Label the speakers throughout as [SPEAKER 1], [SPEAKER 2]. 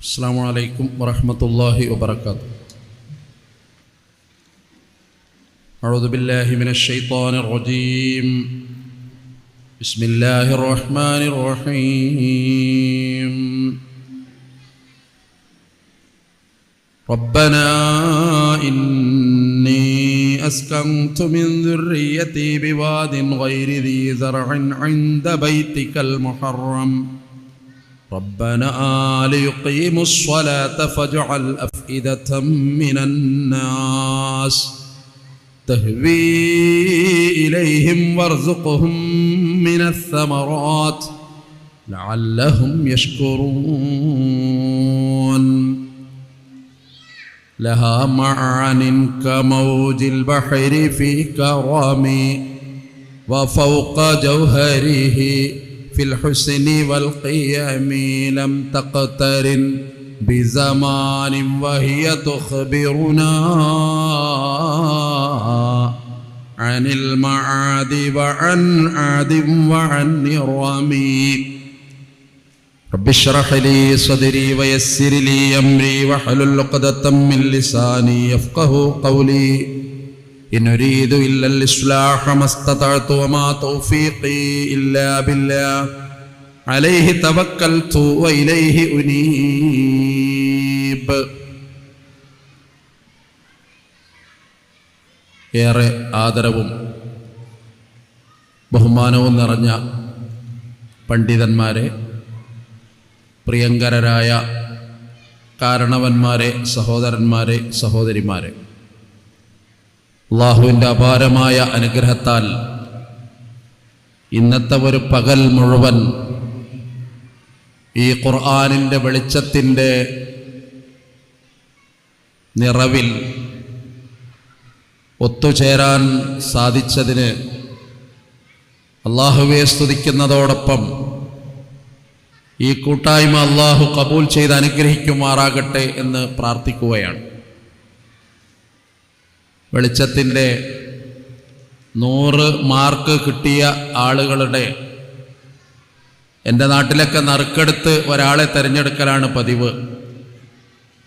[SPEAKER 1] السلام عليكم ورحمة الله وبركاته. أعوذ بالله من الشيطان الرجيم. بسم الله الرحمن الرحيم. ربنا إني أسكنت من ذريتي بواد غير ذي زرع عند بيتك المحرم ربنا ليقيموا الصلاة فاجعل أفئدة من الناس تهوي إليهم وارزقهم من الثمرات لعلهم يشكرون. لها معان كموج البحر في كرامي وفوق جوهره في الحسن والقيام لم تقترن بزمان وهي تخبرنا عن المعاد وعن عاد وعن نرامي. رب اشرح لي صدري ويسر لي أمري واحلل عقدة من لساني يفقهوا قولي. إن أريد إلا الإصلاح ما استطعت وما توفيقي إلا بالله عليه توكلت وإليه أنيب. ഏറെ ആദരവും ബഹുമാനവും നിറഞ്ഞ പണ്ഡിതന്മാരെ, പ്രിയങ്കരരായ കാരണവന്മാരെ, സഹോദരന്മാരെ, സഹോദരിമാരെ, അല്ലാഹുവിൻ്റെ അപാരമായ അനുഗ്രഹത്താൽ ഇന്നത്തെ ഒരു പകൽ മുഴുവൻ ഈ ഖുർആനിൻ്റെ വെളിച്ചത്തിൻ്റെ നിറവിൽ ഒത്തുചേരാൻ സാധിച്ചതിന് അല്ലാഹുവെ സ്തുതിക്കുന്നതോടൊപ്പം ഈ കൂട്ടായ്മ അല്ലാഹു കബൂൽ ചെയ്ത് അനുഗ്രഹിക്കുമാറാകട്ടെ എന്ന് പ്രാർത്ഥിക്കുകയാണ്. വെളിച്ചത്തിൻ്റെ 100 മാർക്ക് കിട്ടിയ ആളുകളുടെ, എൻ്റെ നാട്ടിലൊക്കെ നറുക്കെടുത്ത് ഒരാളെ തിരഞ്ഞെടുക്കലാണ് പതിവ്.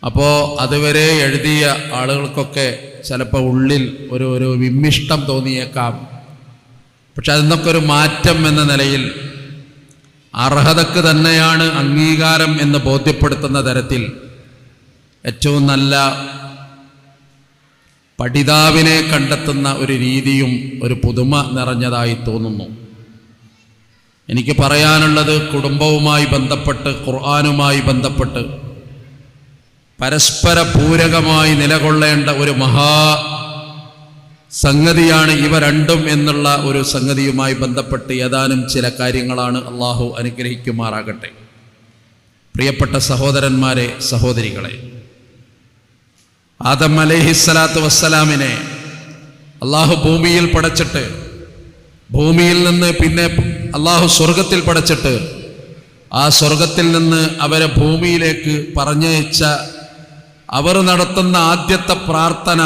[SPEAKER 1] അപ്പോൾ അതുവരെ എഴുതിയ ആളുകൾക്കൊക്കെ ചിലപ്പോൾ ഉള്ളിൽ ഒരു വിമ്മിഷ്ടം തോന്നിയേക്കാം. പക്ഷെ അതിന്നൊക്കെ ഒരു മാറ്റം എന്ന നിലയിൽ അർഹതക്ക് തന്നെയാണ് അംഗീകാരം എന്ന് ബോധ്യപ്പെടുത്തുന്ന തരത്തിൽ ഏറ്റവും നല്ല പഠിതാവിനെ കണ്ടെത്തുന്ന ഒരു രീതിയും ഒരു പുതുമ നിറഞ്ഞതായി തോന്നുന്നു. എനിക്ക് പറയാനുള്ളത് കുടുംബവുമായി ബന്ധപ്പെട്ട്, ഖുർആനുമായി ബന്ധപ്പെട്ട് പരസ്പര പൂരകമായി നിലകൊള്ളേണ്ട ഒരു സംഗതിയാണ് ഇവ രണ്ടും എന്നുള്ള ഒരു സംഗതിയുമായി ബന്ധപ്പെട്ട് ഏതാനും ചില കാര്യങ്ങളാണ്. അള്ളാഹു അനുഗ്രഹിക്കുമാറാകട്ടെ. പ്രിയപ്പെട്ട സഹോദരന്മാരെ, സഹോദരികളെ, ആദം അലൈഹിസ്സലാത്തു വസ്സലാമിനെ അള്ളാഹു ഭൂമിയിൽ പടച്ചിട്ട്, ഭൂമിയിൽ നിന്ന് പിന്നെ അള്ളാഹു സ്വർഗത്തിൽ പടച്ചിട്ട്, ആ സ്വർഗത്തിൽ നിന്ന് അവരെ ഭൂമിയിലേക്ക് പറഞ്ഞയച്ച അവർ നടത്തുന്ന ആദ്യത്തെ പ്രാർത്ഥന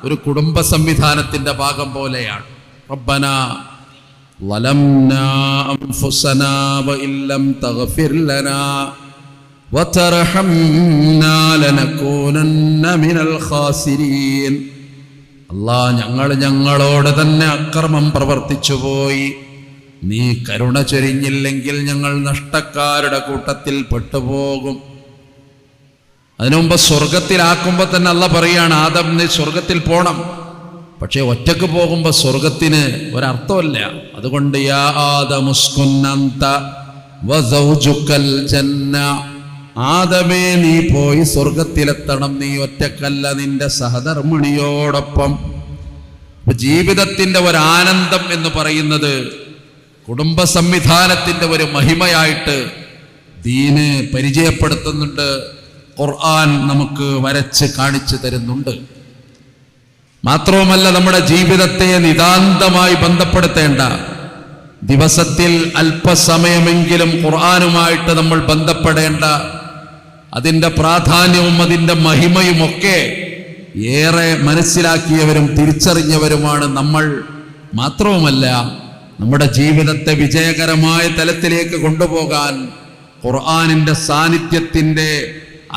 [SPEAKER 1] ഒരു കുടുംബ സംവിധാനത്തിൻ്റെ ഭാഗം പോലെയാണ്. റബ്ബനാ വലംനാ അൻഫുസനാ വഇല്ലം തഗ്ഫിർ ലനാ വതർഹംനാ ലനകൂനന്ന മിനൽ ഖാസിരീൻ. അല്ലാഹ്, ഞങ്ങളോട് തന്നെ അക്രമം പ്രവർത്തിച്ചു പോയി. നീ കരുണ ചൊരിഞ്ഞില്ലെങ്കിൽ ഞങ്ങൾ നഷ്ടക്കാരുടെ കൂട്ടത്തിൽ പെട്ടുപോകും. അതിനു മുമ്പ് സ്വർഗത്തിലാക്കുമ്പോൾ തന്നെ അല്ലാഹ് പറയാണ്, ആദം നീ സ്വർഗത്തിൽ പോണം. പക്ഷെ ഒറ്റക്ക് പോകുമ്പോൾ സ്വർഗത്തിന് ഒരർത്ഥമില്ല. അതുകൊണ്ട് യാ ആദമുസ്കുൻ അൻത വസൗജുകൽ ജന്ന, ആദമേ നീ പോയി സ്വർഗത്തിലെത്തണം, നീ ഒറ്റക്കല്ല, നിന്റെ സഹധർമ്മിണിയോടൊപ്പം. ജീവിതത്തിൻ്റെ ഒരാനന്ദം എന്ന് പറയുന്നത് കുടുംബ സംവിധാനത്തിൻ്റെ ഒരു മഹിമയായിട്ട് ദീന് പരിചയപ്പെടുത്തുന്നുണ്ട്. ഖുർആൻ നമുക്ക് വരച്ച് കാണിച്ചു തരുന്നുണ്ട്. മാത്രവുമല്ല, നമ്മുടെ ജീവിതത്തെ നിതാന്തമായി ബന്ധപ്പെടുത്തേണ്ട, ദിവസത്തിൽ അല്പസമയമെങ്കിലും ഖുർആനുമായിട്ട് നമ്മൾ ബന്ധപ്പെടേണ്ട, അതിൻ്റെ പ്രാധാന്യവും അതിൻ്റെ മഹിമയുമൊക്കെ ഏറെ മനസ്സിലാക്കിയവരും തിരിച്ചറിഞ്ഞവരുമാണ് നമ്മൾ. മാത്രവുമല്ല, നമ്മുടെ ജീവിതത്തെ വിജയകരമായ തലത്തിലേക്ക് കൊണ്ടുപോകാൻ ഖുർആനിൻ്റെ സാന്നിധ്യത്തിൻ്റെ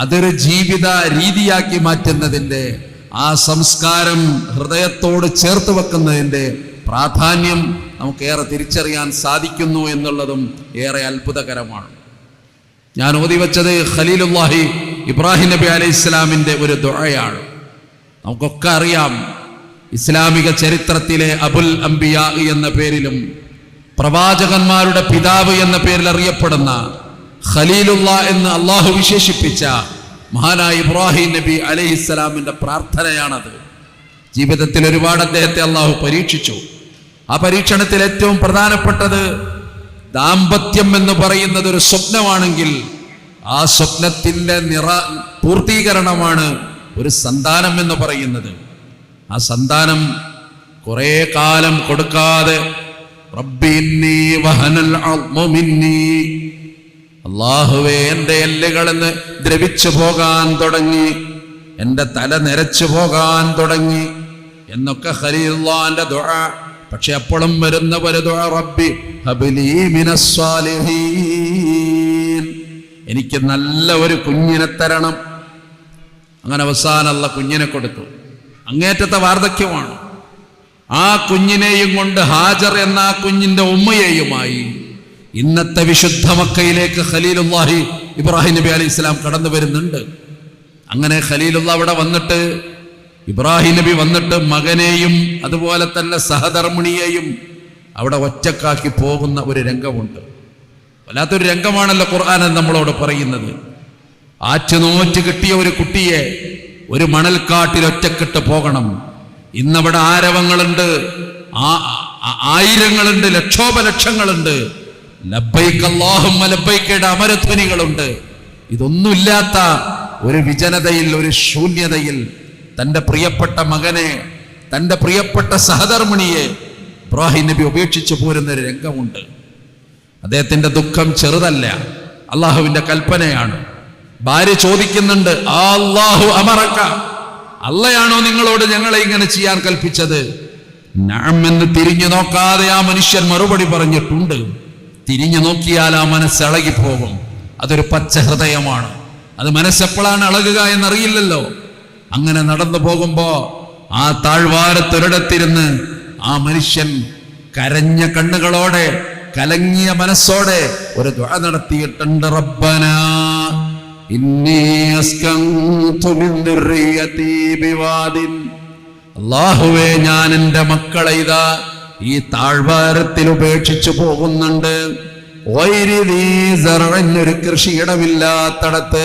[SPEAKER 1] അതൊരു ജീവിത രീതിയാക്കി മാറ്റുന്നതിൻ്റെ, ആ സംസ്കാരം ഹൃദയത്തോട് ചേർത്ത് വെക്കുന്നതിൻ്റെ പ്രാധാന്യം നമുക്കേറെ തിരിച്ചറിയാൻ സാധിക്കുന്നു എന്നുള്ളതും ഏറെ അത്ഭുതകരമാണ്. ഞാൻ ഓതി വെച്ചത് ഖലീലുല്ലാഹി ഇബ്രാഹിം നബി അലൈഹി ഇസ്ലാമിൻ്റെ ഒരു ദുആയാണ്. നമുക്കൊക്കെ അറിയാം, ഇസ്ലാമിക ചരിത്രത്തിലെ അബുൽ അംബിയാ എന്ന പേരിലും പ്രവാചകന്മാരുടെ പിതാവ് എന്ന പേരിൽ അറിയപ്പെടുന്ന ഖലീലുള്ള എന്ന് അള്ളാഹു വിശേഷിപ്പിച്ച മഹാനായ ഇബ്രാഹിം നബി അലൈഹിസ്സലാമിന്റെ പ്രാർത്ഥനയാണത്. ജീവിതത്തിൽ ഒരുപാട് അദ്ദേഹത്തെ അള്ളാഹു പരീക്ഷിച്ചു. ആ പരീക്ഷണത്തിൽ ഏറ്റവും പ്രധാനപ്പെട്ടത് ദാമ്പത്യം എന്ന് പറയുന്നത് ഒരു സ്വപ്നമാണെങ്കിൽ ആ സ്വപ്നത്തിന്റെ പൂർത്തീകരണമാണ് ഒരു സന്താനം എന്ന് പറയുന്നത്. ആ സന്താനം കുറെ കാലം കൊടുക്കാതെ റബ്ബി ഇന്നി വഹനൽ അദ്മു മിന്നി, അല്ലാഹുവേ എൻ്റെ എല്ലുകളെന്ന് ദ്രവിച്ചു പോകാൻ തുടങ്ങി, എൻ്റെ തല നിരച്ചു പോകാൻ തുടങ്ങി എന്നൊക്കെ ഖലീലുള്ളാഹിന്റെ ദുആ. പക്ഷെ അപ്പോഴും വരുന്ന ഒരു ദുആ, റബ്ബി ഹബ്ലി മിനസ് സ്വാലിഹീൻ, എനിക്ക് നല്ല ഒരു കുഞ്ഞിനെ തരണം. അങ്ങനെ അവസാനം അല്ലാഹ് കുഞ്ഞിനെ കൊടുത്തു. അങ്ങേറ്റത്തെ വാർദ്ധക്യമാണ്. ആ കുഞ്ഞിനെയും കൊണ്ട് ഹാജർ എന്ന ആ കുഞ്ഞിന്റെ ഉമ്മയെയുമായി ഇന്നത്തെ വിശുദ്ധ മക്കയിലേക്ക് ഖലീലുല്ലാഹി ഇബ്രാഹിം നബി അലൈഹി ഇസ്ലാം കടന്നു വരുന്നുണ്ട്. അങ്ങനെ ഖലീലുള്ള അവിടെ വന്നിട്ട്, ഇബ്രാഹിം നബി വന്നിട്ട് മകനെയും അതുപോലെ തന്നെ സഹധർമ്മിണിയെയും അവിടെ ഒറ്റക്കാക്കി പോകുന്ന ഒരു രംഗമുണ്ട്. വല്ലാത്തൊരു രംഗമാണല്ലോ ഖുർആൻ നമ്മളോട് പറയുന്നത്. ആറ്റുനോറ്റ് കിട്ടിയ ഒരു കുട്ടിയെ ഒരു മണൽക്കാട്ടിൽ ഒറ്റക്കിട്ട് പോകണം. ഇന്നവിടെ ആരവങ്ങളുണ്ട്, ആയിരങ്ങളുണ്ട്, ലക്ഷോപലക്ഷങ്ങളുണ്ട്, ലബ്ബൈക അല്ലാഹുമ്മ ലബ്ബൈക്കയുടെ അമരധ്വനികളുണ്ട്. ഇതൊന്നുമില്ലാത്ത ഒരു വിജനതയിൽ, ഒരു ശൂന്യതയിൽ തൻ്റെ പ്രിയപ്പെട്ട മകനെ, തൻ്റെ പ്രിയപ്പെട്ട സഹധർമ്മിണിയെ ഇബ്രാഹിം നബി ഉപേക്ഷിച്ചു പോരുന്ന ഒരു രംഗമുണ്ട്. അദ്ദേഹത്തിന്റെ ദുഃഖം ചെറുതല്ല, അള്ളാഹുവിന്റെ കൽപ്പനയാണ്. ഭാര്യ ചോദിക്കുന്നുണ്ട്, അല്ലാഹു അമറക, അള്ളയാണോ നിങ്ങളോട് ഞങ്ങളെ ഇങ്ങനെ ചെയ്യാൻ കൽപ്പിച്ചത്? നഅം എന്ന് തിരിഞ്ഞു നോക്കാതെ ആ മനുഷ്യൻ മറുപടി പറഞ്ഞിട്ടുണ്ട്. തിരിഞ്ഞു നോക്കിയാൽ ആ മനസ്സ് ഇളകിപ്പോകും. അതൊരു പച്ച ഹൃദയമാണ്. അത് മനസ്സെപ്പോഴാണ് ഇളകുക എന്നറിയില്ലല്ലോ. അങ്ങനെ നടന്നു പോകുമ്പോ ആ താഴ്വാരത്തൊരിടത്തിരുന്ന് ആ മനുഷ്യൻ കരഞ്ഞ കണ്ണുകളോടെ, കലങ്ങിയ മനസ്സോടെ ഒരു ദുആ നടത്തിയിട്ടുണ്ട്. റബ്ബനാ ഇന്നി അസ്കൻതു മിൻ ദുർരിയതി ബിവാദിൻ, അല്ലാഹുവേ ഞാൻ എൻ്റെ മക്കളെ ഇതാ ഈ താഴ്വാരത്തിൽ ഉപേക്ഷിച്ചു പോകുന്നുണ്ട്. ഒരു കൃഷിയിടമില്ലാത്തടത്ത്,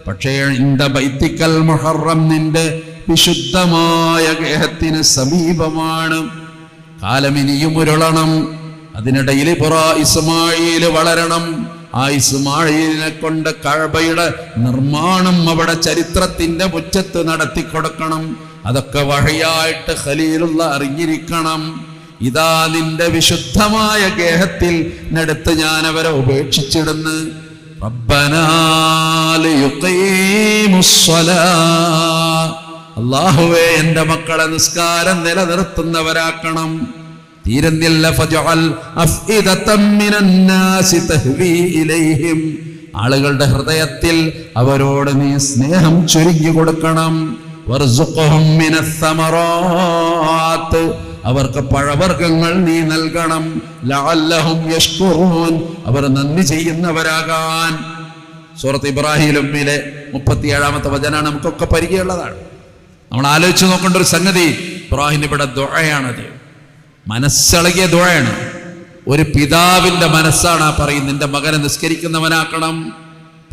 [SPEAKER 1] പക്ഷേ ഇന്റെ ബൈത്തിക്കൽ മുഹറം, നിന്റെ വിശുദ്ധമായ ഗേഹത്തിന് സമീപമാണ്. കാലമിനിയും ഉരുളണം, അതിനിടയിൽ ഇസ്മായിൽ വളരണം. ആ ഇസ്മായിലിനെ കൊണ്ട് കഅബയുടെ നിർമ്മാണം അവിടെ ചരിത്രത്തിന്റെ മുറ്റത്ത് നടത്തി കൊടുക്കണം. അതൊക്കെ വഹയായിട്ട് ഖലീലുള്ള അറിഞ്ഞിരിക്കണം. ഇതാ നിന്റെ വിശുദ്ധമായ ഗേഹത്തിൽ നടത്ത് ഞാൻ അവരെ ഉപേക്ഷിച്ചിടുന്നു. റബ്ബനാ ലിയുഖീമുസ്സലാ, അല്ലാഹുവേ എൻ്റെ മക്കളെ നിസ്കാരം നിലനിർത്തുന്നവരാക്കണം. തീരുന്നില്ല. ഫജഅൽ അഫ്ഇദതം മിനന്നാസി തഹ്വി ഇലൈഹിം, ആളുകളുടെ ഹൃദയത്തിൽ അവരോട് നീ സ്നേഹം ചൊരിഞ്ഞു കൊടുക്കണം. വർസുഖ്ഹും മിനസ് സമറാത്ത്, അവർക്ക് പഴവർഗ്ഗങ്ങൾ നീ നൽകണം. ലഅല്ലഹും യശ്കുറൂൻ, അവർ നന്ദി ചെയ്യുന്നവരാകാൻ. സൂറത്ത് ഇബ്രാഹിമിലെ 37-ാമത്തെ വചനാണ് നമുക്കൊക്കെ പരിചയമുള്ളതാണ്. നമ്മൾ ആലോചിച്ച് നോക്കേണ്ട ഒരു സംഗതി, ഇബ്രാഹിം ഇവിടെ ദുആയാണത്. മനസ്സിളകിയ ദുആയാണ്. ഒരു പിതാവിന്റെ മനസ്സാണ് ആ പറയുന്നത്. നിന്റെ മകനെ നിസ്കരിക്കുന്നവനാക്കണം.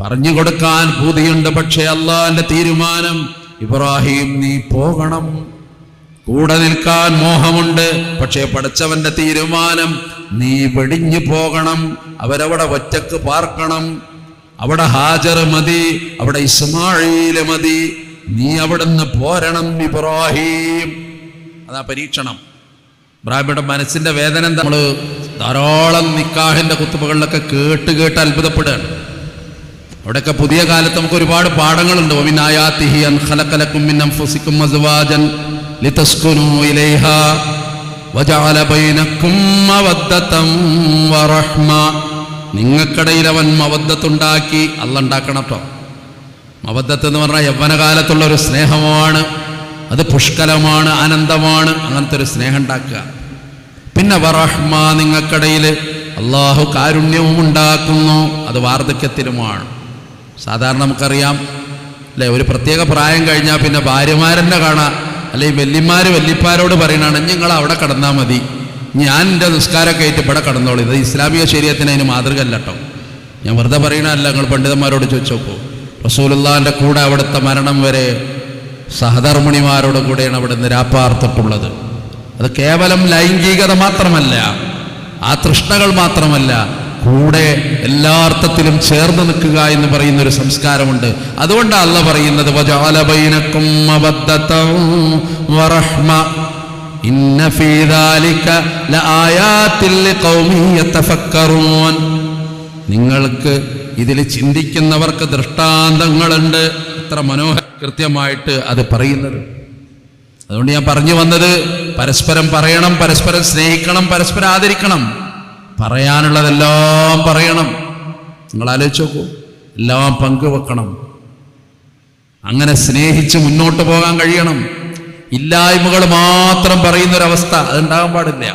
[SPEAKER 1] പറഞ്ഞു കൊടുക്കാൻ പൂതിയുണ്ട്, പക്ഷേ അള്ളാഹിന്റെ തീരുമാനം, ഇബ്രാഹിം നീ പോകണം. കൂടെ നിൽക്കാൻ മോഹമുണ്ട്, പക്ഷേ പടച്ചവന്റെ തീരുമാനം, നീ വെടിഞ്ഞു പോകണം. അവരവിടെ ഒറ്റക്ക് പാർക്കണം. അവിടെ ഹാജർ മതി, അവിടെ ഇസ്മാഈൽ മതി. നീ അവിടുന്ന് പോരണം ഇബ്രാഹിം. അതാ പരീക്ഷണം. ഇബ്രാഹിമിയുടെ മനസ്സിന്റെ വേദന നമ്മൾ ധാരാളം നിക്കാഹിന്റെ കുത്തുബകളിലൊക്കെ കേട്ട് അത്ഭുതപ്പെടുകയാണ്. അവിടെയൊക്കെ പുതിയ കാലത്ത് നമുക്ക് ഒരുപാട് പാഠങ്ങളുണ്ട്. വമിൻ ആയാതിഹി അൻ ഖലഖലകും മിൻ അൻഫുസികും അസ്വാജൻ ലിതസ്കുനൂ ഇലൈഹാ വജഅല ബൈനകും മവദ്ദതൻ വറഹ്മ. നിങ്ങൾക്കിടയിൽ അവൻ മവദ്ദത്തുണ്ടാക്കി. അല്ലാഹ് ഉണ്ടാക്കണം കേട്ടോ. മവദ്ദത്ത് എന്ന് പറഞ്ഞാൽ യൗവനകാലത്തുള്ള ഒരു സ്നേഹമാണ്, അത് പുഷ്കലമാണ്, ആനന്ദമാണ്. അങ്ങനത്തെ ഒരു സ്നേഹം ഉണ്ടാക്കുക. പിന്നെ വറഹ്മ, നിങ്ങൾക്കിടയിൽ അള്ളാഹു കാരുണ്യവും ഉണ്ടാക്കുന്നു, അത് വാർദ്ധക്യത്തിലുമാണ്. സാധാരണ നമുക്കറിയാം അല്ലേ, ഒരു പ്രത്യേക പ്രായം കഴിഞ്ഞാൽ പിന്നെ ഭാര്യമാരെന്നെ കാണാം, അല്ലെങ്കിൽ വല്യപ്പാരോട് പറയണാണ് നിങ്ങൾ അവിടെ കിടന്നാൽ മതി, ഞാൻ എൻ്റെ നിസ്കാരമൊക്കെ ആയിട്ട് ഇവിടെ കിടന്നോളൂ. ഇത് ഇസ്ലാമിക ശരീഅത്തിന് അതിന് മാതൃക അല്ല കേട്ടോ. ഞാൻ വെറുതെ പറയണല്ല, നിങ്ങൾ പണ്ഡിതന്മാരോട് ചോദിച്ചു നോക്കൂ. റസൂലുള്ളാഹിൻ്റെ കൂടെ അവിടുത്തെ മരണം വരെ സഹധർമ്മിണിമാരോട് കൂടെയാണ് അവിടെ നിന്ന് രാപ്പാർത്തിട്ടുള്ളത്. അത് കേവലം ലൈംഗികത മാത്രമല്ല, ആ തൃഷ്ണകൾ മാത്രമല്ല, കൂടെ എല്ലാ അർത്ഥത്തിലും ചേർന്ന് നിൽക്കുക എന്ന് പറയുന്ന ഒരു സംസ്കാരമുണ്ട്. അതുകൊണ്ടാണ് അല്ലാഹ് പറയുന്നത് വജഅല ബൈനകും മവദ്ദതൻ വറഹ്മ ഇന്ന ഫീ ദാലിക ലആയാതിൻ ലിഖൗമിൻ യതഫക്കറൂൻ. നിങ്ങൾക്ക് ഇതിൽ ചിന്തിക്കുന്നവർക്ക് ദൃഷ്ടാന്തങ്ങളുണ്ട്. എത്ര കൃത്യമായിട്ട് അത് പറയുന്നത്. അതുകൊണ്ട് ഞാൻ പറഞ്ഞു വന്നത്, പരസ്പരം പറയണം, പരസ്പരം സ്നേഹിക്കണം, പരസ്പരം ആദരിക്കണം. പറയാനുള്ളതെല്ലാം പറയണം. നിങ്ങൾ ആലോചിച്ച് നോക്കൂ, എല്ലാം പങ്കുവെക്കണം. അങ്ങനെ സ്നേഹിച്ച് മുന്നോട്ട് പോകാൻ കഴിയണം. ഇല്ലായ്മകൾ മാത്രം പറയുന്നൊരവസ്ഥ അതുണ്ടാകാൻ പാടില്ല.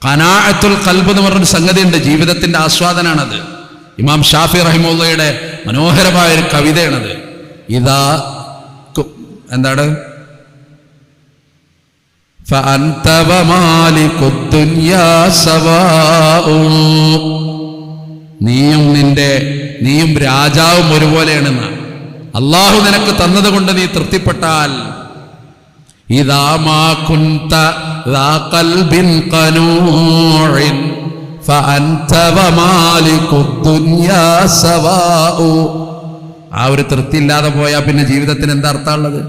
[SPEAKER 1] ഖനാഅത്തുൽ ഖൽബ് എന്ന് പറഞ്ഞൊരു സംഗതി ഉണ്ട്, ജീവിതത്തിന്റെ ആസ്വാദനാണത്. ഇമാം ഷാഫി റഹിമഹുള്ളയുടെ മനോഹരമായ ഒരു കവിതയാണത്. ഇതാ എന്താണ്, ഫഅൻത വമാലികുദ് ദുനിയാ സവാഉ, നീയും രാജാവും ഒരുപോലെയാണെന്ന്. അള്ളാഹു നിനക്ക് തന്നത് കൊണ്ട് നീ തൃപ്തിപ്പെട്ടാൽ, ഇദാ മാ കുൻത ദാ ഖൽബിൻ ഖനൂഇൻ ഫഅൻത വമാലികുദ് ദുനിയാ സവാഉ. ആ ഒരു തൃപ്തി ഇല്ലാതെ പോയാൽ പിന്നെ ജീവിതത്തിന് എന്താ അർത്ഥമുള്ളത്?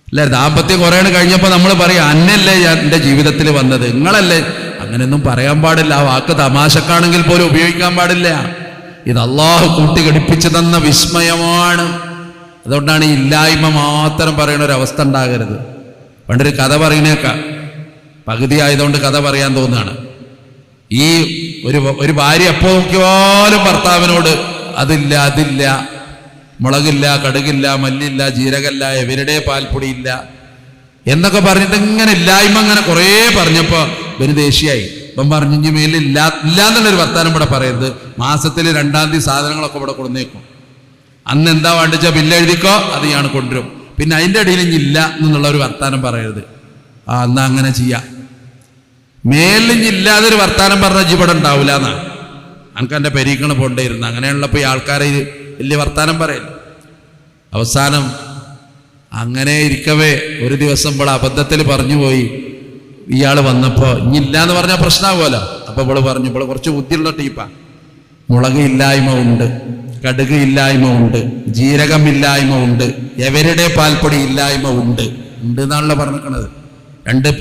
[SPEAKER 1] അല്ലെ, ദാമ്പത്യം കുറേ കഴിഞ്ഞപ്പോൾ നമ്മൾ പറയും അന്നല്ലേ എൻ്റെ ജീവിതത്തിൽ വന്നത്, നിങ്ങളല്ലേ. അങ്ങനെയൊന്നും പറയാൻ പാടില്ല. ആ വാക്ക് തമാശക്കാണെങ്കിൽ പോലും ഉപയോഗിക്കാൻ പാടില്ല. ഇത് അള്ളാഹു കൂട്ടി ഘടിപ്പിച്ചു തന്ന വിസ്മയമാണ്. അതുകൊണ്ടാണ് ഈ ഇല്ലായ്മ മാത്രം പറയുന്ന ഒരു അവസ്ഥ ഉണ്ടാകരുത്. പണ്ടൊരു കഥ പറയുന്നേക്കാം, പകുതി ആയതുകൊണ്ട് കഥ പറയാൻ തോന്നുകയാണ്. ഈ ഒരു ഭാര്യ എപ്പോൾ നോക്കിയാലും ഭർത്താവിനോട് അതില്ല, മുളകില്ല, കടുകില്ല, മല്ലില്ല, ജീരകല്ല, എവരുടെ പാൽപ്പൊടിയില്ല എന്നൊക്കെ പറഞ്ഞിട്ട് ഇങ്ങനെ ഇല്ലായ്മ അങ്ങനെ കുറേ പറഞ്ഞപ്പോൾ ഇവന് ദേഷ്യായി. ഇപ്പം പറഞ്ഞു ഇനി മേലില്ല എന്നുള്ളൊരു വർത്താനം ഇവിടെ പറയരുത്, മാസത്തിൽ 2-ാം തീയതി സാധനങ്ങളൊക്കെ ഇവിടെ കൊടുന്നേക്കും, അന്ന് എന്താ വേണ്ടിച്ചാൽ ബില്ലെഴുതിക്കോ, അത് ഞാൻ കൊണ്ടുവരും, പിന്നെ അതിൻ്റെ ഇടയിൽ ഇനി ഇല്ല എന്നുള്ളൊരു വർത്താനം പറയരുത്. എന്നാ അങ്ങനെ ചെയ്യാം. മേലിഞ്ഞില്ലാതൊരു വർത്താനം പറഞ്ഞാൽ ഇവിടെ ഉണ്ടാവില്ല എന്നാണ്. എനിക്ക് എൻ്റെ പരീക്ഷണം പോണ്ടേയിരുന്നു. അങ്ങനെയുള്ളപ്പോൾ ഈ ആൾക്കാരെ വലിയ വർത്താനം പറയില്ല. അവസാനം അങ്ങനെ ഇരിക്കവേ ഒരു ദിവസം ഇവിടെ അബദ്ധത്തിൽ പറഞ്ഞു പോയി. ഇയാൾ വന്നപ്പോൾ ഇല്ല എന്ന് പറഞ്ഞാൽ പ്രശ്നമാകുമല്ലോ. അപ്പോൾ ഇവിടെ പറഞ്ഞു, ഇവിടെ കുറച്ച് ബുദ്ധിയുള്ള ടീപ്പാ, മുളക് ഇല്ലായ്മ ഉണ്ട്, കടുക് ഇല്ലായ്മ ഉണ്ട്, ജീരകം ഇല്ലായ്മ ഉണ്ട്, എവരുടെ പാൽപ്പൊടി ഇല്ലായ്മ ഉണ്ട് എന്നാണല്ലോ പറഞ്ഞിരിക്കണത്. 2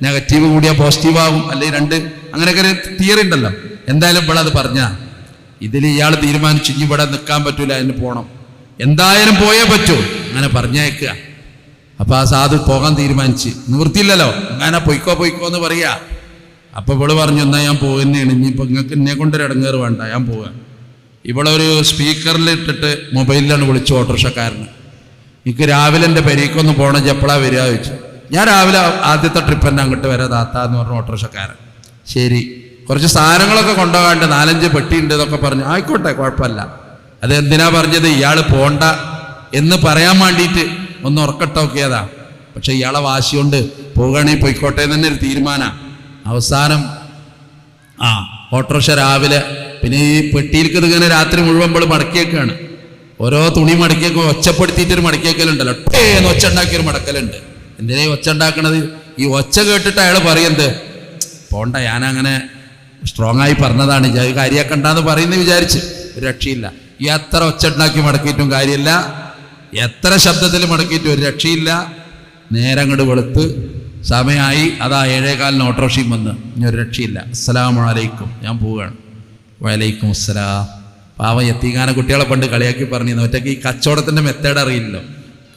[SPEAKER 1] നെഗറ്റീവ് കൂടിയാൽ പോസിറ്റീവ് ആകും, അല്ലെങ്കിൽ 2 അങ്ങനെയൊക്കെ ഒരു തിയറി ഉണ്ടല്ലോ. എന്തായാലും ഇവിടെ അത് പറഞ്ഞ ഇതിൽ ഇയാൾ തീരുമാനിച്ചു ഇനി ഇവിടെ നിൽക്കാൻ പറ്റൂല, അതിന് പോകണം, എന്തായാലും പോയേ പറ്റൂ, അങ്ങനെ പറഞ്ഞേക്കുക. അപ്പൊ ആ സാധു പോകാൻ തീരുമാനിച്ച്, നിവൃത്തിയില്ലല്ലോ, അങ്ങനെ പൊയ്ക്കോ എന്ന് പറയാ. അപ്പൊ ഇവള് പറഞ്ഞു എന്നാ ഞാൻ പോകുന്നതാണ്, ഇനിയിപ്പോ നിങ്ങൾക്ക് എന്നെ കൊണ്ടൊരു ഇടങ്ങേറ് വേണ്ട, ഞാൻ പോവാ. ഇവിടെ ഒരു സ്പീക്കറിൽ ഇട്ടിട്ട് മൊബൈലിലാണ് വിളിച്ചു ഓട്ടോറിക്ഷക്കാരന്, എനിക്ക് രാവിലെ എൻ്റെ പെരീക്കൊന്ന് പോകണം, എപ്പോഴാ വരിക ചോദിച്ചു. ഞാൻ രാവിലെ ആദ്യത്തെ ട്രിപ്പ് തന്നെ അങ്ങോട്ട് വരാം താത്ത എന്ന് പറഞ്ഞു ഓട്ടോറിക്ഷക്കാരൻ. ശരി, കുറച്ച് സാധനങ്ങളൊക്കെ കൊണ്ടുപോകാണ്ട് 4-5 പെട്ടി ഉണ്ട് എന്നൊക്കെ പറഞ്ഞു. ആയിക്കോട്ടെ, കുഴപ്പമില്ല. അത് എന്തിനാ പറഞ്ഞത്, ഇയാൾ പോണ്ട എന്ന് പറയാൻ വേണ്ടിയിട്ട് ഒന്ന് ഉറക്കട്ടോക്കിയതാ. പക്ഷെ ഇയാളെ വാശി കൊണ്ട് പോകുകയാണെങ്കിൽ പോയിക്കോട്ടെ എന്ന് തന്നെ ഒരു തീരുമാനം. അവസാനം ഓട്ടോറിക്ഷ രാവിലെ, പിന്നെ ഈ പെട്ടിയിലേക്ക് ഇങ്ങനെ രാത്രി മുഴുവൻ നമ്മൾ മടക്കിയേക്കാണ്. ഓരോ തുണി മടക്കിയേക്കും ഒച്ചപ്പെടുത്തിയിട്ടൊരു മടക്കിയേക്കലുണ്ടല്ലോ, എന്ന് ഒച്ച ഉണ്ടാക്കിയൊരു മടക്കലുണ്ട്. എന്തിനാ ഈ ഒച്ച ഉണ്ടാക്കണത്? ഈ ഒച്ച കേട്ടിട്ട് അയാൾ പറയുന്നത് പോണ്ട, ഞാനങ്ങനെ സ്ട്രോങ് ആയി പറഞ്ഞതാണ്, കാര്യമാക്കണ്ടെന്ന് പറയുന്നത് വിചാരിച്ച് ഒരു രക്ഷയില്ല. എത്ര ഒച്ച ഉണ്ടാക്കി മടക്കിയിട്ടും കാര്യമില്ല, എത്ര ശബ്ദത്തിൽ മടക്കിയിട്ടും ഒരു രക്ഷയില്ല. നേരം അങ്ങോട്ട് വെളുത്ത് സമയമായി, അതാ 7:15 ഓട്ടോറിക്ഷയും വന്ന്, ഇനി ഒരു രക്ഷയില്ല. അസ്സലാമു അലൈക്കും, ഞാൻ പോവുകയാണ്. വലൈക്കും അസ്സലാം. പാവം യത്തീങ്ങാന കുട്ടികളെ പണ്ട് കളിയാക്കി പറഞ്ഞിരുന്നു. ഒറ്റയ്ക്ക് ഈ കച്ചവടത്തിൻ്റെ മെത്തേഡ് അറിയില്ലല്ലോ.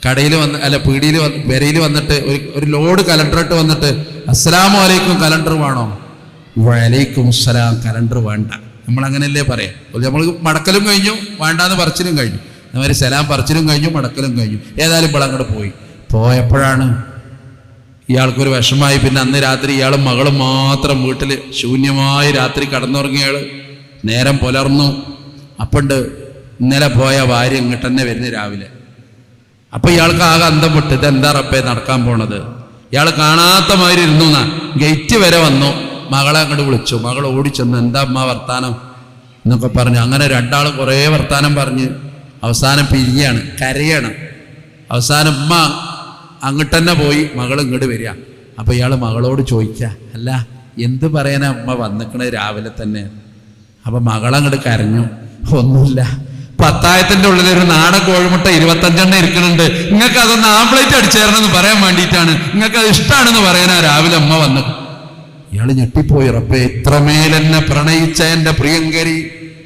[SPEAKER 1] കടയിൽ വന്ന് പീടിയിൽ വരയിൽ വന്നിട്ട് ഒരു ലോഡ് കലണ്ടറിട്ട് വന്നിട്ട് അസ്സലാമു അലൈക്കും കലണ്ടർ വേണോ? വലൈക്കും അസ്സലാം കലണ്ടർ വേണ്ട. നമ്മളങ്ങനെയല്ലേ പറയാം. നമ്മൾ മടക്കലും കഴിഞ്ഞു, വേണ്ടാന്ന് പറച്ചിലും കഴിഞ്ഞു. അതുമാതിരി സലാം പറിച്ചിലും കഴിഞ്ഞു, മടക്കലും കഴിഞ്ഞു. ഏതായാലും ഇപ്പോൾ അങ്ങോട്ട് പോയപ്പോഴാണ് ഇയാൾക്കൊരു വിഷമായി. പിന്നെ അന്ന് രാത്രി ഇയാളും മകളും മാത്രം വീട്ടിൽ ശൂന്യമായി രാത്രി കടന്നുറങ്ങിയ നേരം പുലർന്നു. അപ്പണ്ട് ഇന്നലെ പോയ ഭാര്യ ഇങ്ങോട്ട് തന്നെ വരുന്നു രാവിലെ. അപ്പൊ ഇയാൾക്ക് ആകെ അന്തം വിട്ട്, ഇതെന്താ റബ്ബേ നടക്കാൻ പോണത്? ഇയാൾ കാണാത്ത മാതിരി ഇരുന്നു. ഗേറ്റ് വരെ വന്നു. മകളെ അങ്ങോട്ട് വിളിച്ചു. മകൾ ഓടിച്ചെന്നു, എന്താ അമ്മ വർത്താനം എന്നൊക്കെ പറഞ്ഞു. അങ്ങനെ രണ്ടാളും കുറേ വർത്താനം പറഞ്ഞ് അവസാനം പിരിയാണ്, കരയാണ്. അവസാനം ഉമ്മ അങ്ങോട്ട് തന്നെ പോയി, മകൾ ഇങ്ങോട്ട് വരിക. അപ്പൊ ഇയാൾ മകളോട് ചോദിക്കുക, അല്ല എന്ത് പറയാനാ അമ്മ വന്നിക്കണത് രാവിലെ തന്നെ? അപ്പൊ മകളങ്ങോട്ട് കരഞ്ഞു, ഒന്നുമില്ല, പത്തായത്തിന്റെ ഉള്ളിൽ ഒരു നാടൻ കോഴിമുട്ട 25 ഇരിക്കുന്നുണ്ട്, നിങ്ങൾക്ക് അതൊന്ന് ആംപ്ലേറ്റ് അടിച്ചേരണമെന്ന് പറയാൻ വേണ്ടിയിട്ടാണ്, നിങ്ങൾക്ക് അത് ഇഷ്ടമാണെന്ന് പറയാനാ രാവിലെ അമ്മ വന്നത്. ഇയാള് ഞെട്ടിപ്പോയി, റബ്ബേ ഇത്രമേൽ എന്നെ പ്രണയിച്ച എന്റെ പ്രിയങ്കരി.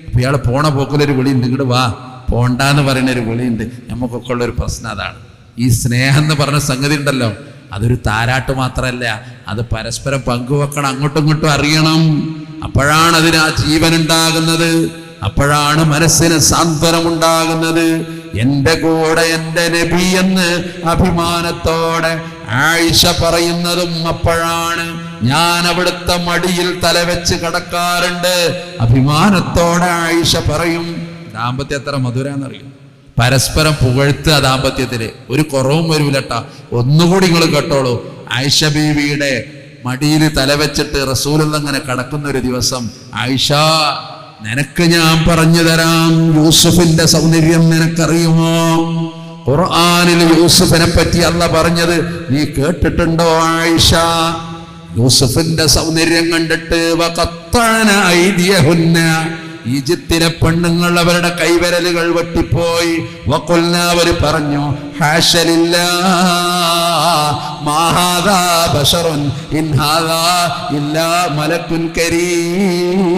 [SPEAKER 1] അപ്പൊ ഇയാൾ പോണ പോക്കിലൊരു വിളിയുണ്ട്, ഇങ്ങോട്ട് വാ, പോണ്ടാന്ന് പറയുന്ന ഒരു വിളിയുണ്ട്. നമുക്കൊക്കെ ഉള്ളൊരു പ്രശ്നം അതാണ്. ഈ സ്നേഹം എന്ന് പറഞ്ഞ സംഗതി ഉണ്ടല്ലോ, അതൊരു താരാട്ട് മാത്രമല്ല, അത് പരസ്പരം പങ്കുവെക്കണം, അങ്ങോട്ടും ഇങ്ങോട്ടും അറിയണം. അപ്പോഴാണ് അതിന് ആ ജീവൻ ഉണ്ടാകുന്നത്, അപ്പോഴാണ് മനസ്സിന് സാന്ത്വനമുണ്ടാകുന്നത്. എന്റെ കൂടെ എന്റെ നബി എന്ന് അഭിമാനത്തോടെ ആയിഷ പറയുന്നതും അപ്പോഴാണ്. ഞാൻ അവിടുത്തെ മടിയിൽ തലവെച്ച് കിടക്കാറുണ്ട്, അഭിമാനത്തോടെ ആയിഷ പറയും. ദാമ്പത്യം എത്ര മധുരാന്നറിയും. പരസ്പരം പുകഴ്ത്തുക ദാമ്പത്യത്തില്, ഒരു കുറവും വരൂലട്ടാ. ഒന്നുകൂടി നിങ്ങൾ കേട്ടോളൂ. ആയിഷ ബീവിയുടെ മടിയിൽ തലവെച്ചിട്ട് റസൂലുള്ള അങ്ങനെ കിടക്കുന്ന ഒരു ദിവസം, ആയിഷ നിനക്ക് ഞാൻ പറഞ്ഞു തരാം, യൂസുഫിന്റെ സൗന്ദര്യം നിനക്കറിയുമോ? ഖുർആനിൽ യൂസുഫിനെ പറ്റി അല്ലാഹ് പറഞ്ഞത് നീ കേട്ടിട്ടുണ്ടോ ആയിഷ? യൂസുഫിന്റെ സൗന്ദര്യം കണ്ടിട്ട് വഖത്തഅന ഐദിയഹുന്ന, ഈജിപ്തിലെ പെണ്ണുങ്ങൾ അവരുടെ കൈവിരലുകൾ വെട്ടിപ്പോയി. വഖുൽനാ, അവർ പറഞ്ഞു, ഹാശലില്ലാ മാ ഹാദാ ബശറുൻ ഇൻ ഹാദാ ഇല്ലാ മലക്കുൻ കരീം.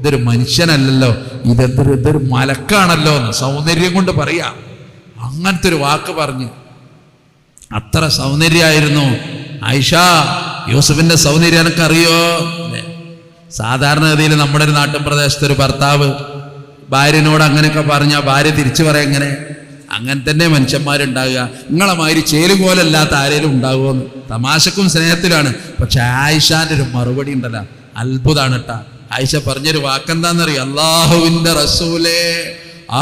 [SPEAKER 1] ഇതൊരു മനുഷ്യനല്ലല്ലോ, ഇതൊരു മലക്കാണല്ലോ എന്ന് സൗന്ദര്യം കൊണ്ട് പറയാം. അങ്ങനത്തെ ഒരു വാക്ക് പറഞ്ഞ് അത്ര സൗന്ദര്യമായിരുന്നു ആയിഷ. യൂസുഫിന്റെ സൗന്ദര്യം എനിക്കറിയോ? സാധാരണഗതിയിൽ നമ്മുടെ ഒരു നാട്ടിൻ പ്രദേശത്ത് ഒരു ഭർത്താവ് ഭാര്യനോട് അങ്ങനെയൊക്കെ പറഞ്ഞാൽ ഭാര്യ തിരിച്ചു പറയാം എങ്ങനെ? അങ്ങനെ തന്നെ മനുഷ്യന്മാരുണ്ടാകുക. നിങ്ങളെ മാതിരി ചേലുപോലല്ലാത്ത ആരേലും ഉണ്ടാകുമെന്ന് തമാശക്കും സ്നേഹത്തിലാണ്. പക്ഷെ ആയിഷാന്റെ ഒരു മറുപടി ഉണ്ടല്ലോ, അത്ഭുതമാണ് കേട്ടാ. ആയിഷ പറഞ്ഞൊരു വാക്കെന്താന്നറിയോ? അല്ലാഹുവിന്റെ റസൂലേ,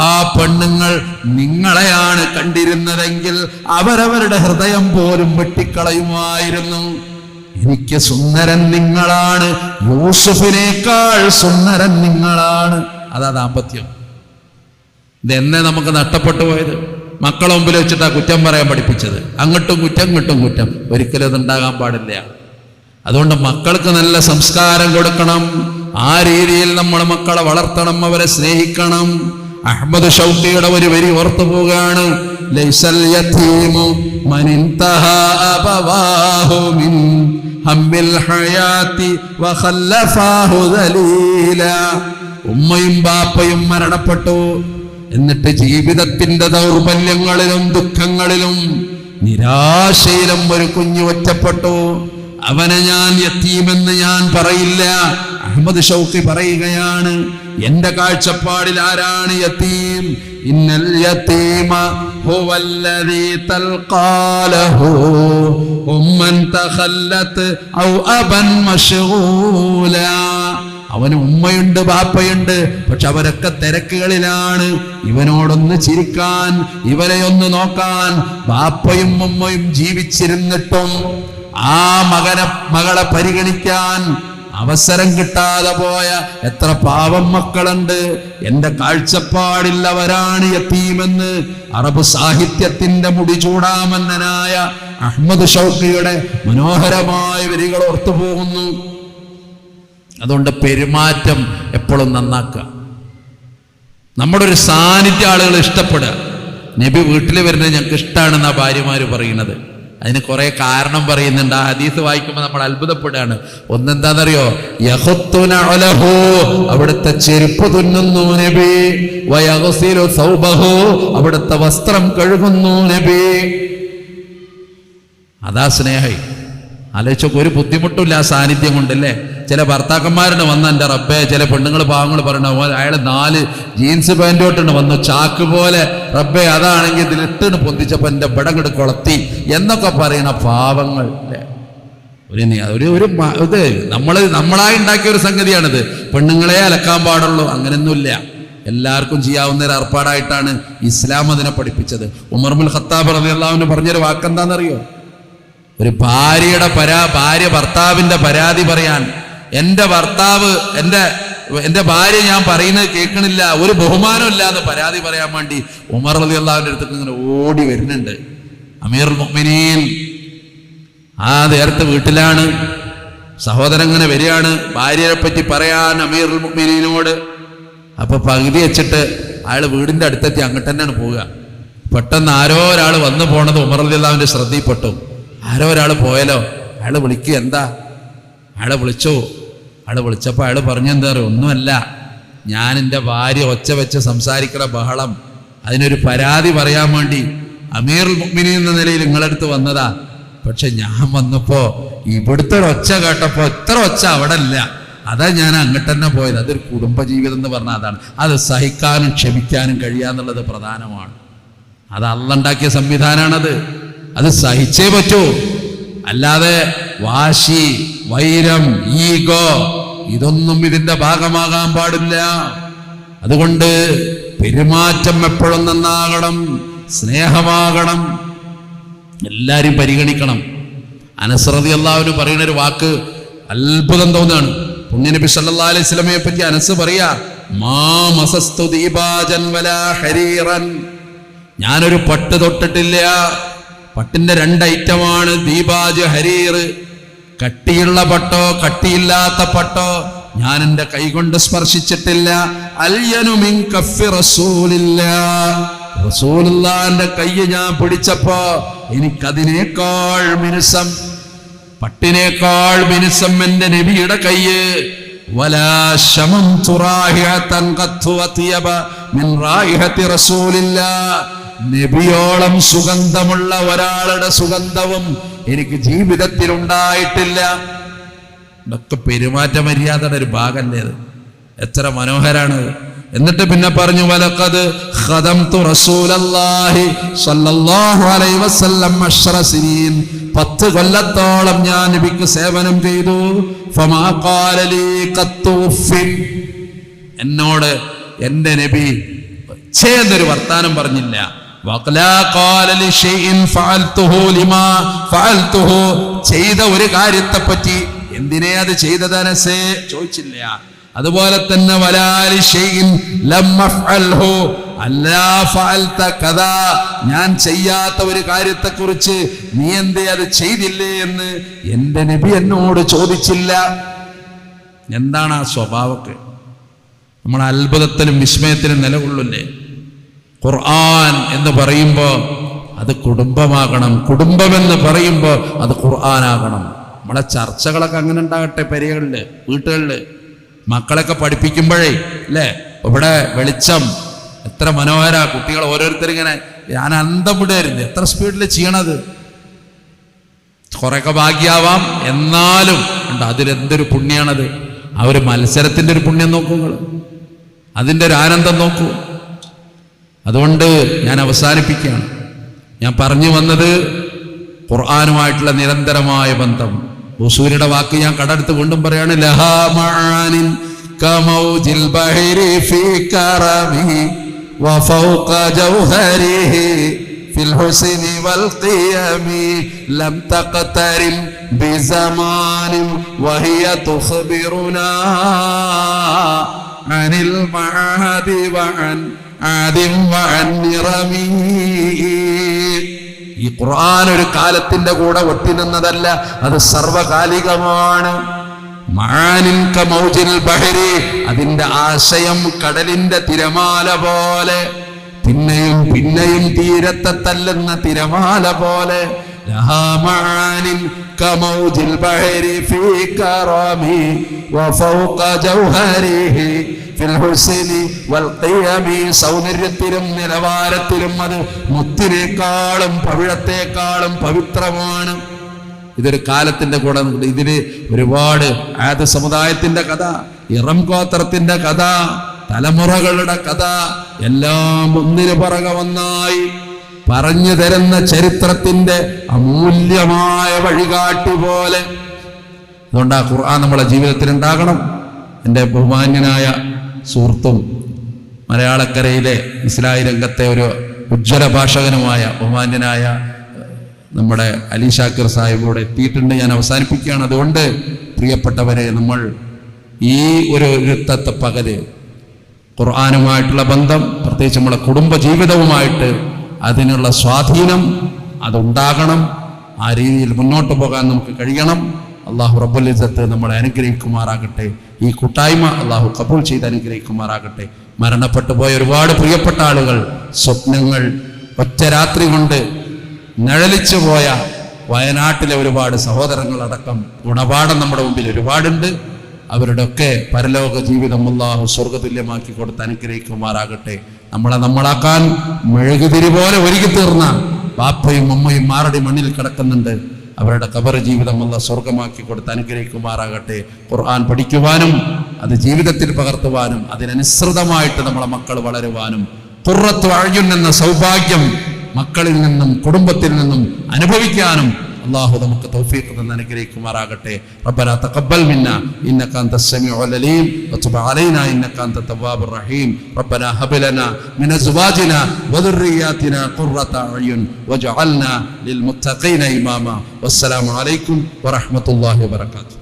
[SPEAKER 1] ആ പെണ്ണുങ്ങൾ നിങ്ങളെയാണ് കണ്ടിരുന്നതെങ്കിൽ അവരവരുടെ ഹൃദയം പോലും വെട്ടിക്കളയുമായിരുന്നു. എനിക്ക് സുന്ദരൻ നിങ്ങളാണ്, യൂസുഫിനേക്കാൾ സുന്ദരൻ നിങ്ങളാണ്. അതാ ദാമ്പത്യം. ഇതെന്നെ നമുക്ക് നഷ്ടപ്പെട്ടു പോയത്. മക്കളെ മുമ്പിൽ വെച്ചിട്ടാ കുറ്റം പറയാൻ പഠിപ്പിച്ചത്. അങ്ങോട്ടും കുറ്റം, ഇങ്ങോട്ടും കുറ്റം. ഒരിക്കലും അതുണ്ടാകാൻ പാടില്ല. അതുകൊണ്ട് മക്കൾക്ക് നല്ല സംസ്കാരം കൊടുക്കണം. ആ രീതിയിൽ നമ്മൾ മക്കളെ വളർത്തണം, അവരെ സ്നേഹിക്കണം. അഹ്മദ് ഷൗക്കിയുടെ ഒരു വരി ഓർത്തു പോവുകയാണ്, ലൈസൽ യതീമു മൻ ഇൻതഹാ അബവാഹു മിൻ ഹമ്മിൽ ഹയാതി വഖല്ലഫാഹു ദലീല. ഉമ്മയും ബാപ്പയും മരണപ്പെട്ടു, എന്നിട്ട് ജീവിതത്തിന്റെ ദൗർബല്യങ്ങളിലും ദുഃഖങ്ങളിലും നിരാശയിലും ഒരു കുഞ്ഞു ഒറ്റപ്പെട്ടു. അവനെ ഞാൻ യതീമെന്ന് ഞാൻ പറയില്ല. അഹ്മദ് ഷൗക്കി പറയുകയാണ്, എന്റെ കാഴ്ചപ്പാടിൽ ആരാണ് യതീം? ഇന്നൽ യതീമ ഹുവല്ലദീ തൽഖാലഹു ഉമ്മൻ തഖല്ലത് ഔ അബൻ മശ്ഗൂല. അവന് ഉമ്മയുണ്ട്, ബാപ്പയുണ്ട്, പക്ഷെ അവരൊക്കെ തിരക്കുകളിലാണ്. ഇവനോടൊന്ന് ചിരിക്കാൻ, ഇവരെ ഒന്ന് നോക്കാൻ ബാപ്പയും ഉമ്മയും ജീവിച്ചിരുന്നിട്ടും ആ മകളെ പരിഗണിക്കാൻ അവസരം കിട്ടാതെ പോയ എത്ര പാവം മക്കളുണ്ട്. എന്റെ കാഴ്ചപ്പാടിൽ അവരാണ് യതീമെന്ന് അറബ് സാഹിത്യത്തിന്റെ മുടിചൂടാമന്നനായ അഹ്മദ് ഷൗക്കിയുടെ മനോഹരമായ വരികൾ ഓർത്തുപോകുന്നു. അതുകൊണ്ട് പെരുമാറ്റം എപ്പോഴും നന്നാക്കുക. നമ്മുടെ ഒരു സാന്നിധ്യം ആളുകൾ ഇഷ്ടപ്പെടുക. നബി വീട്ടിൽ വരുന്നത് ഞങ്ങൾക്ക് ഇഷ്ടമാണെന്നാ ഭാര്യമാര് പറയുന്നത്. അതിന് കുറെ കാരണം പറയുന്നുണ്ട്. ആ ഹദീസ് വായിക്കുമ്പോൾ നമ്മൾ അത്ഭുതപ്പെടുകയാണ്. ഒന്നെന്താണെന്നറിയോ? യഖുത്തുന അലഹു, അവിടുത്തെ ചെരുപ്പ് തുന്നുന്നു നബി. വയഗ്സിലു സൗബഹു, അവിടുത്തെ വസ്ത്രം കഴുകുന്നു നബി. അതാ സ്നേഹം. ആലോചിച്ചൊക്കെ ഒരു ബുദ്ധിമുട്ടില്ല ആ സാന്നിധ്യം കൊണ്ടല്ലേ. ചില ഭർത്താക്കന്മാരുടെ വന്ന എൻ്റെ റബ്ബേ, ചില പെണ്ണുങ്ങൾ പാവങ്ങൾ പറയണ അയാൾ 4 ജീൻസ് പാൻറ്റോട്ടുണ്ട് വന്നു, ചാക്ക് പോലെ റബ്ബേ, അതാണെങ്കിൽ ഇതിലിട്ടിന് പൊന്തിച്ചപ്പോൾ എൻ്റെ ബടങ്ങട് കൊളത്തി എന്നൊക്കെ പറയണ പാവങ്ങൾ അല്ലേ. ഇത് നമ്മളായി ഉണ്ടാക്കിയ ഒരു സംഗതിയാണിത്. പെണ്ണുങ്ങളെ അലക്കാൻ പാടുള്ളൂ അങ്ങനെയൊന്നുമില്ല, എല്ലാവർക്കും ചെയ്യാവുന്ന ഒരു ഏർപ്പാടായിട്ടാണ് ഇസ്ലാം അതിനെ പഠിപ്പിച്ചത്. ഉമർ ഇബ്നുൽ ഖത്താബ് റളിയല്ലാഹു അൻഹു പറഞ്ഞൊരു വാക്കെന്താണെന്നറിയോ? ഒരു ഭാര്യ ഭർത്താവിന്റെ പരാതി പറയാൻ, എൻ്റെ ഭർത്താവ് എൻ്റെ ഭാര്യ ഞാൻ പറയുന്നത് കേൾക്കണില്ല, ഒരു ബഹുമാനമില്ല എന്ന് പരാതി പറയാൻ വേണ്ടി ഉമർ റളിയല്ലാഹുവിന്റെ അടുത്തേക്ക് ഇങ്ങനെ ഓടി വരുന്നുണ്ട്. അമീറുൽ മുഅ്മിനീൻ ആ നേരത്തെ വീട്ടിലാണ്, സഹോദരൻ ഇങ്ങനെ വരികയാണ് ഭാര്യയെ പറ്റി പറയാൻ അമീറുൽ മുഅ്മിനീനോട്. അപ്പൊ പകുതി വെച്ചിട്ട് അയാൾ വീടിന്റെ അടുത്തെത്തി അങ്ങോട്ട് തന്നെയാണ് പോവുക. പെട്ടെന്ന് ആരോ ഒരാൾ വന്നു പോണത് ഉമർ റളിയല്ലാഹുവിന്റെ ശ്രദ്ധയിൽപ്പെട്ടു. ആരോ ഒരാൾ പോയാലോ, അയാൾ വിളിക്കുക, എന്താ? അയാളെ വിളിച്ചു. അയാൾ വിളിച്ചപ്പോൾ അയാൾ പറഞ്ഞെന്താ പറയുക, ഒന്നുമല്ല, ഞാൻ എൻ്റെ ഭാര്യ ഒച്ച വെച്ച് സംസാരിക്കണ ബഹളം, അതിനൊരു പരാതി പറയാൻ വേണ്ടി അമീറുൽ മുഅ്മിനീൻ എന്ന നിലയിൽ നിങ്ങളടുത്ത് വന്നതാ. പക്ഷെ ഞാൻ വന്നപ്പോ ഇവിടുത്തെ ഒരു ഒച്ച കേട്ടപ്പോ ഇത്ര ഒച്ച അവിടെ ഇല്ല, അതാ ഞാൻ അങ്ങോട്ട് തന്നെ പോയത്. അതൊരു കുടുംബജീവിതം എന്ന് പറഞ്ഞാൽ അതാണ്. അത് സഹിക്കാനും ക്ഷമിക്കാനും കഴിയാന്നുള്ളത് പ്രധാനമാണ്. അത് അള്ളാഹ് ഉണ്ടാക്കിയ സംവിധാനമാണത്. അത് സഹിച്ചേ പറ്റൂ, അല്ലാതെ വാശി, വൈരം, ഈഗോ ഇതൊന്നും ഇതിന്റെ ഭാഗമാകാൻ പാടില്ല. അതുകൊണ്ട് പെരുമാറ്റം എപ്പോഴും നന്നാകണം, സ്നേഹമാകണം, എല്ലാരും പരിഗണിക്കണം. അനസ് റളിയല്ലാഹു അൻഹു പറയുന്ന ഒരു വാക്ക് അത്ഭുതം തോന്നുകയാണ്. പുണ്യനബി സല്ലല്ലാഹു അലൈഹി വസല്ലമയെ പറ്റി അനസ് പറയാ, മാ മസസ്തു ദീബാജൻ വലാ ഹരീറൻ, ഞാനൊരു പട്ട് തൊട്ടിട്ടില്ല. പട്ടിന്റെ 2 ഐറ്റമാണ്, ദീബാജ്, ഹരീർ. കട്ടിയുള്ള പട്ടോ കട്ടിയില്ലാത്ത പട്ടോ ഞാൻ എൻ്റെ കൈകൊണ്ട് സ്പർശിച്ചിട്ടില്ല. അൽയനു മിൻ കഫി റസൂലില്ലാഹ്, റസൂലുള്ളാഹിന്റെ കൈ ഞാൻ പിടിച്ചപ്പോ എനിക്കതിനേക്കാൾ മിനുസം, പട്ടിനേക്കാൾ മിനുസം എൻ്റെ നബിയുടെ കയ്യ്. വലാ ശമംതു റായിഹതൻ ഖത്തു വതിയബ മിൻ റായിഹതി റസൂലില്ലാഹ്, നബിയോളം സുഗന്ധമുള്ള ഒരാളുടെ സുഗന്ധവും എനിക്ക് ജീവിതത്തിൽ ഉണ്ടായിട്ടില്ല. ഇതൊക്കെ പെരുമാറ്റ മര്യാദയുടെ ഒരു ഭാഗമല്ലേ അത്? എത്ര മനോഹരാണ്. എന്നിട്ട് പിന്നെ പറഞ്ഞു, വലഖദ് ഖദംതു റസൂലല്ലാഹി സ്വല്ലല്ലാഹു അലൈഹി വസല്ലം 10 സിനീൻ, 10 കൊല്ലത്തോളം ഞാൻ നബിക്ക് സേവനം ചെയ്തു. ഫമാ ഖാല ലീ ഖത്തു ഉഫ്ഫിൻ, എന്നോട് എൻ്റെ നബി എന്നൊരു വർത്താനം പറഞ്ഞില്ല. വഖലാ ഖാല ലി ഷൈഇൻ ഫഅൽതുഹു ലിമാ ഫഅൽതുഹു, ചെയ്ത ഒരു കാര്യത്തെ പറ്റി എന്തിനെ അത് ചെയ്തത് അനസേ ചോദിച്ചില്ല. അതുപോലെ തന്നെ വലാലി ഷൈഇൻ ലം അഫ്അൽഹു അല്ലാ ഫഅൽത കദാ, ഞാൻ ചെയ്യാത്ത ഒരു കാര്യത്തെക്കുറിച്ച് നീ എന്തേ അത് ചെയ്തില്ലേ എന്ന് എൻ്റെ നബി എന്നോട് ചോദിച്ചില്ല. എന്താണ് ആ സ്വഭാവമൊക്കെ? നമ്മൾ അത്ഭുതത്തിലും വിസ്മയത്തിലും നിലകൊള്ളില്ലേ? ഖുർആൻ എന്ന് പറയുമ്പോൾ അത് കുടുംബമാകണം, കുടുംബമെന്ന് പറയുമ്പോൾ അത് ഖുർആനാകണം. നമ്മളെ ചർച്ചകളൊക്കെ അങ്ങനെ ഉണ്ടാകട്ടെ, പെരകളില്, വീട്ടുകളില്, മക്കളൊക്കെ പഠിപ്പിക്കുമ്പോഴേ അല്ലേ, ഇവിടെ വെളിച്ചം എത്ര മനോഹര, കുട്ടികൾ ഓരോരുത്തരിങ്ങനെ ഞാൻ അന്തം വിടുമായിരുന്നു, എത്ര സ്പീഡിൽ ചെയ്യണത്. കുറെയൊക്കെ ഭാഗ്യാവാം, എന്നാലും ഉണ്ട് അതിലെന്തൊരു പുണ്യാണത്. ആ ഒരു മത്സരത്തിൻ്റെ ഒരു പുണ്യം നോക്കൂ നിങ്ങൾ, അതിൻ്റെ ഒരു ആനന്ദം നോക്കൂ. അതുകൊണ്ട് ഞാൻ അവസാനിപ്പിക്കുകയാണ്. ഞാൻ പറഞ്ഞു വന്നത് ഖുർആനുമായിട്ടുള്ള നിരന്തരമായ ബന്ധം. ഉസൂരിയുടെ വാക്ക് ഞാൻ കടടുത്ത് കൊണ്ടും പറയാണ്, ലഹാ മആനിൻ കമൗജിൽ ബഹരി ഫീ കറമിഹി വഫൗക ജൗഹരിഹി ഫിൽ ഹുസ്നി വൽ ഖിയമി ലം തഖതരിൻ ബിസമാനിൻ വഹിയ തുഖ്ബിറുനാ അനിൽ മഅദി വഅൻ ആദിം വഅൻ നിറമി. ഈ ഖുർആൻ ഒരു കാലത്തിന്റെ കൂടെ ഒട്ടി നിന്നതല്ല, അത് സർവകാലികമാണ്. മആനിൻ കമൗജിൽ ബഹരി, അതിന്റെ ആശയം കടലിന്റെ തിരമാല പോലെ, പിന്നെയും പിന്നെയും തീരത്തെ തല്ലുന്ന തിരമാല പോലെ. ലഹാ മആനിൻ കമൗജിൽ ബഹരി ഫീ കറമി വഫൗക ജൗഹരിഹി ഫിൽ ഹുസ്നി വൽ ഖിയമി, സൗന്ദര്യത്തിലും നിലവാരത്തിലും അത് മുത്തിനേക്കാളും പവിഴത്തെക്കാളും പവിത്രമാണ്. ഇതൊരു കാലത്തിന്റെ കൂടെ, ഇതില് ഒരുപാട് ആദ സമുദായത്തിന്റെ കഥ, ഇറം ഗോത്രത്തിന്റെ കഥ, തലമുറകളുടെ കഥ എല്ലാം ഒന്നിനു പുറകെ ഒന്നായി പറഞ്ഞു തരുന്ന ചരിത്രത്തിന്റെ അമൂല്യമായ വഴികാട്ടി പോലെ. അതുകൊണ്ട് ആ ഖുർആൻ നമ്മളെ ജീവിതത്തിൽ ഉണ്ടാകണം. എൻ്റെ ബഹുമാന്യനായ സുഹൃത്തും മലയാളക്കരയിലെ ഇസ്ലാഹി രംഗത്തെ ഒരു ഉജ്ജ്വല ഭാഷകനുമായ ബഹുമാന്യനായ നമ്മുടെ അലി ഷാക്കിർ സാഹിബ് ഇവിടെ എത്തിയിട്ടുണ്ട്. ഞാൻ അവസാനിപ്പിക്കുകയാണ്. അതുകൊണ്ട് പ്രിയപ്പെട്ടവരെ, നമ്മൾ ഈ ഒരു ഇരുത്തത്തെ പകല് ഖുർആനുമായിട്ടുള്ള ബന്ധം, പ്രത്യേകിച്ച് നമ്മളെ കുടുംബ ജീവിതവുമായിട്ട് അതിനുള്ള സ്വാധീനം അതുണ്ടാകണം. ആ രീതിയിൽ മുന്നോട്ട് പോകാൻ നമുക്ക് കഴിയണം. അള്ളാഹു റബ്ബുൽ ഇസ്സത്ത് നമ്മളെ അനുഗ്രഹിക്കുമാറാകട്ടെ. ഈ കൂട്ടായ്മ അള്ളാഹു കബൂൽ ചെയ്ത് അനുഗ്രഹിക്കുമാറാകട്ടെ. മരണപ്പെട്ടു പോയ ഒരുപാട് പ്രിയപ്പെട്ട ആളുകൾ, സ്വപ്നങ്ങൾ ഒറ്റ രാത്രി കൊണ്ട് നിഴലിച്ചു പോയ വയനാട്ടിലെ ഒരുപാട് സഹോദരങ്ങളടക്കം ഗുണപാഠം നമ്മുടെ മുമ്പിൽ ഒരുപാടുണ്ട്. അവരുടെ ഒക്കെ പരലോക ജീവിതം അല്ലാഹു സ്വർഗതുല്യമാക്കി കൊടുത്ത് അനുഗ്രഹിക്കുമാറാകട്ടെ. നമ്മളാക്കാൻ മെഴുകുതിരി പോലെ ഒരുക്കി തീർന്ന ബാപ്പയും അമ്മയും മാറടി മണ്ണിൽ കിടക്കുന്നുണ്ട്. അവരുടെ ഖബർ ജീവിതം അല്ലാഹു സ്വർഗമാക്കി കൊടുത്ത് അനുഗ്രഹിക്കുമാറാകട്ടെ. ഖുർആൻ പഠിക്കുവാനും അത് ജീവിതത്തിൽ പകർത്തുവാനും അതിനനുസൃതമായിട്ട് നമ്മളെ മക്കൾ വളരുവാനും ഖുർറത്തു അഅ്യുൻ എന്ന സൗഭാഗ്യം മക്കളിൽ നിന്നും കുടുംബത്തിൽ നിന്നും അനുഭവിക്കാനും അല്ലാഹു നമുക്ക് തൗഫീഖ് തന്ന് അനുഗ്രഹിക്കുമാറാകട്ടെ. റബ്ബനാ തഖബ്ബൽ മിന്നാ ഇന്നക അൻതസ് സമീഉൽ അലീം വതുബ് അലൈനാ ഇന്നക അൻത തവ്വാബുർ റഹീം. റബ്ബനാ ഹബ് ലനാ മിൻ അസ്വാജിനാ വദുർരിയാതിനാ ഖുർറത അഅ്യുൻ വജഅൽനാ ലിൽ മുത്തഖീന ഇമാമാ. വസ്സലാമു അലൈക്കും വറഹ്മത്തുള്ളാഹി വബറകാതുഹു.